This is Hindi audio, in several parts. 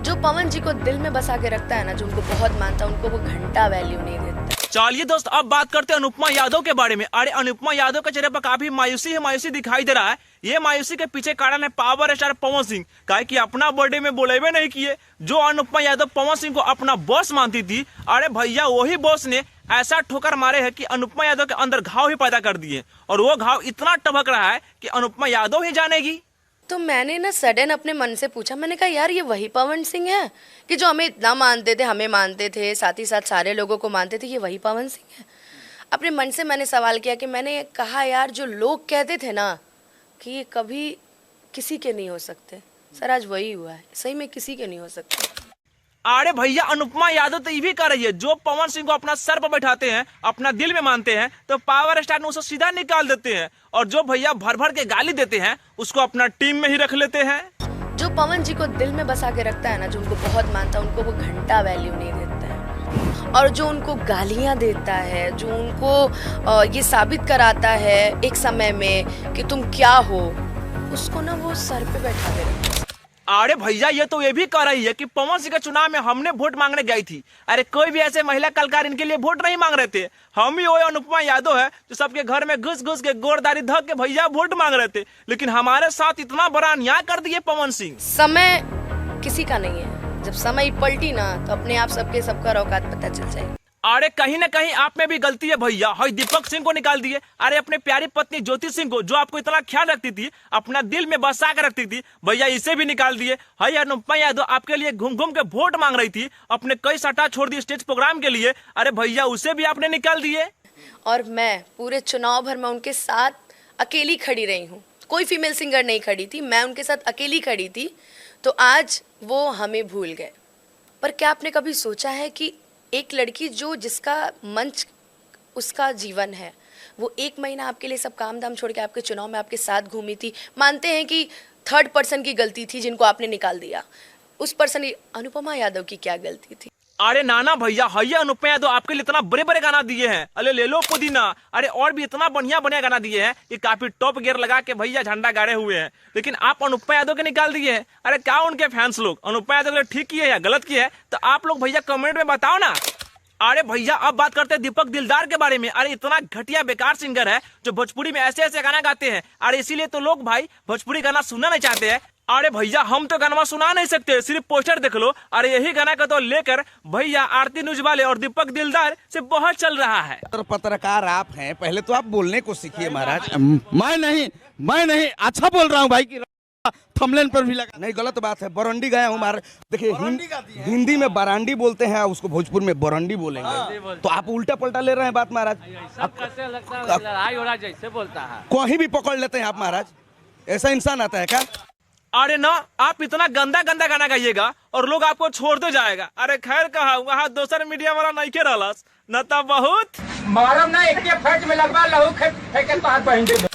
जो पवन जी को दिल में बसा के रखता है ना, जो उनको बहुत मानता है, उनको वो घंटा वैल्यू नहीं देता। चलिए दोस्त, अब बात करते हैं अनुपमा यादव के बारे में। अरे अनुपमा यादव के चेहरे पर काफी मायूसी दिखाई दे रहा है। ये मायूसी के पीछे कारण है पावर स्टार पवन सिंह, काहे कि अपना बर्थडे में बोलेबे नहीं किए। जो अनुपमा यादव पवन सिंह को अपना बॉस मानती थी, अरे भैया वही बॉस ने ऐसा ठोकर मारे है कि अनुपमा यादव के अंदर घाव ही पैदा कर दिए, और वो घाव इतना टभक रहा है कि अनुपमा यादव ही जानेगी। तो मैंने ना सडन अपने मन से पूछा, मैंने कहा यार ये वही पवन सिंह है कि जो हमें इतना मानते थे, हमें मानते थे, साथ ही साथ सारे लोगों को मानते थे, ये वही पवन सिंह है? अपने मन से मैंने सवाल किया कि मैंने कहा यार जो लोग कहते थे ना कि ये कभी किसी के नहीं हो सकते, सर आज वही हुआ है, सही में किसी के नहीं हो सकते। अरे भैया अनुपमा यादव तो ये भी कर रही है, जो पवन सिंह को अपना सर पर बैठाते हैं, अपना दिल में मानते हैं, तो पावर स्टार ने उसे सीधा निकाल देते हैं, और जो भैया भर भर के गाली देते हैं उसको अपना टीम में ही रख लेते हैं। जो पवन जी को दिल में बसा के रखता है ना, जो उनको बहुत मानता है, उनको वो घंटा वैल्यू नहीं देता है, और जो उनको गालियां देता है, जो उनको ये साबित कराता है एक समय में कि तुम क्या हो, उसको ना वो सर पे बैठा के रखता है। अरे भैया ये तो ये भी कह रही है कि पवन सिंह के चुनाव में हमने वोट मांगने गई थी, अरे कोई भी ऐसे महिला कलाकार इनके लिए वोट नहीं मांग रहे थे, हम ही वो अनुपमा यादव है जो सबके घर में घुस घुस के गोरदारी धक के भैया वोट मांग रहे थे, लेकिन हमारे साथ इतना बड़ा अन्याय कर दिए पवन सिंह। समय किसी का नहीं है, जब समय पलटी ना तो अपने आप सबका औकात पता चल जाएगी। अरे कहीं न कहीं आप में भी गलती है भैया, हई दीपक सिंह को निकाल दिए, अरे अपने प्यारी पत्नी ज्योति सिंह को जो आपको इतना ख्याल रखती थी, अपना दिल में बसा कर रखती थी, भैया इसे भी निकाल दिए। हई अनुपमा यादव आपके लिए घूम घूम के वोट मांग रही थी, अपने कई सट्टा छोड़ दी स्टेज प्रोग्राम के लिए, अरे भैया उसे भी आपने निकाल दिए। और मैं पूरे चुनाव भर में उनके साथ अकेली खड़ी रही हूँ, कोई फीमेल सिंगर नहीं खड़ी थी, मैं उनके साथ अकेली खड़ी थी, तो आज वो हमें भूल गए। पर क्या आपने कभी सोचा है कि एक लड़की जो जिसका मंच उसका जीवन है, वो 1 महीना आपके लिए सब काम धाम छोड़ के आपके चुनाव में आपके साथ घूमी थी, मानते हैं कि थर्ड पर्सन की गलती थी जिनको आपने निकाल दिया, उस पर्सन की अनुपमा यादव की क्या गलती थी? अरे नाना भैया, हैया अनुपमा यादव आपके लिए इतना बड़े बड़े गाना दिए हैं, अरे ले लो पुदीना, अरे और भी इतना बढ़िया बढ़िया गाना दिए हैं कि काफी टॉप गियर लगा के भैया झंडा गाड़े हुए हैं, लेकिन आप अनुपमा यादव के निकाल दिए हैं। अरे क्या उनके फैंस लोग अनुपमा यादव के लिए ठीक किए या गलत किए है, तो आप लोग भैया कमेंट में बताओ ना। अरे भैया अब बात करते हैं दीपक दिलदार के बारे में। अरे इतना घटिया बेकार सिंगर है जो भोजपुरी में ऐसे ऐसे गाना गाते हैं, अरे इसीलिए तो लोग भाई भोजपुरी गाना सुनना नहीं चाहते हैं। अरे भैया हम तो गाना सुना नहीं सकते, सिर्फ पोस्टर देख लो। अरे यही गाना का तो लेकर भैया आरती न्यूज वाले और दीपक दिलदार से बहुत चल रहा है। पत्रकार आप हैं, पहले तो आप बोलने को सीखिए महाराज। मैं नहीं अच्छा बोल रहा हूँ भाई की थंबनेल पर भी लगा नहीं, गलत बात है। बरंडी गया हूँ महाराज, देखिए हिंदी में बरांडी बोलते हैं, उसको भोजपुर में बरंडी बोलेंगे, तो आप उल्टा पलटा ले रहे हैं बात महाराज। कैसे लगता है लड़ाई हो रहा जैसे बोलता है, कहीं भी पकड़ लेते हैं आप महाराज, ऐसा इंसान आता है क्या? अरे ना, आप इतना गंदा गंदा गाना गाइएगा और लोग आपको छोड़ते जाएगा। अरे खैर कहा वहाँ दोसर मीडिया वाला नहीं के रहलस न, तब बहुत मारम ना एक फट में लगवा लहू फेंके पार पहन।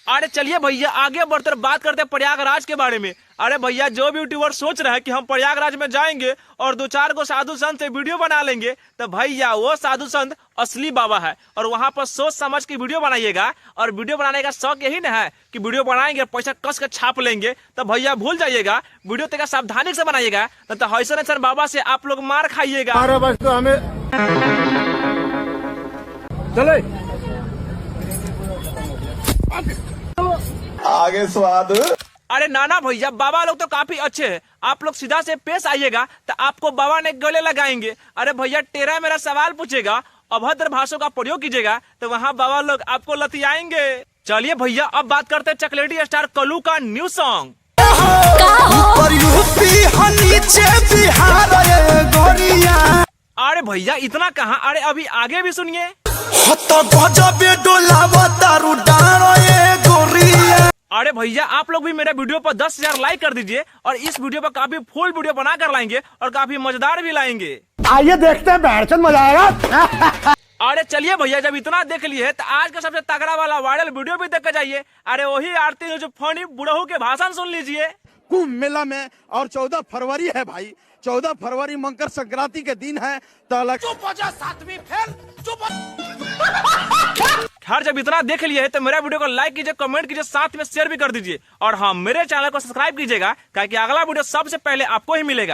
अरे चलिए भैया आगे बढ़कर बात करते हैं प्रयागराज के बारे में। अरे भैया जो भी यूट्यूबर सोच रहे हैं कि हम प्रयागराज में जाएंगे और 2-4 को साधु संत से वीडियो बना लेंगे, तो भैया वो साधु संत असली बाबा है, और वहां पर सोच समझ के वीडियो बनाइएगा। और वीडियो बनाने का शौक यही ना है कि वीडियो बनाएंगे पैसा कस के छाप लेंगे, तो भैया भूल जाइएगा, वीडियो तक सावधानी से बनाइएगा, तो ऐसा बाबा से आप लोग मार खाइएगा। तो हमें चले आगे स्वाद। अरे नाना भैया बाबा लोग तो काफी अच्छे हैं, आप लोग सीधा से पेश आइएगा तो आपको बाबा ने गले लगाएंगे। अरे भैया टेरा मेरा सवाल पूछेगा, अभद्र भाषाओं का प्रयोग कीजिएगा, तो वहाँ बाबा लोग आपको लतियाएंगे। चलिए भैया अब बात करते हैं चॉकलेटी स्टार कल्लू का न्यू सॉन्ग। अरे भैया इतना कहाँ, अरे अभी आगे भी सुनिए। अरे भैया आप लोग भी मेरे वीडियो पर 10,000 लाइक कर दीजिए, और इस वीडियो पर काफी फुल वीडियो बना कर लाएंगे और काफी मजेदार भी लाएंगे। आइए देखते हैं, बैठचंद मजा आएगा। अरे चलिए भैया जब इतना देख लिए तो आज का सबसे तगड़ा वाला वायरल वीडियो भी देख के जाइए। अरे वही आरती जो फनी बुढ़ऊ के भाषण सुन लीजिए। कुंभ मेला में, और 14 फरवरी है भाई, 14 फरवरी मकर संक्रांति के दिन है, तो खैर जब इतना देख लिए है तो मेरा वीडियो को लाइक कीजिए, कमेंट कीजिए, साथ में शेयर भी कर दीजिए, और हाँ मेरे चैनल को सब्सक्राइब कीजिएगा, क्योंकि अगला वीडियो सबसे पहले आपको ही मिलेगा।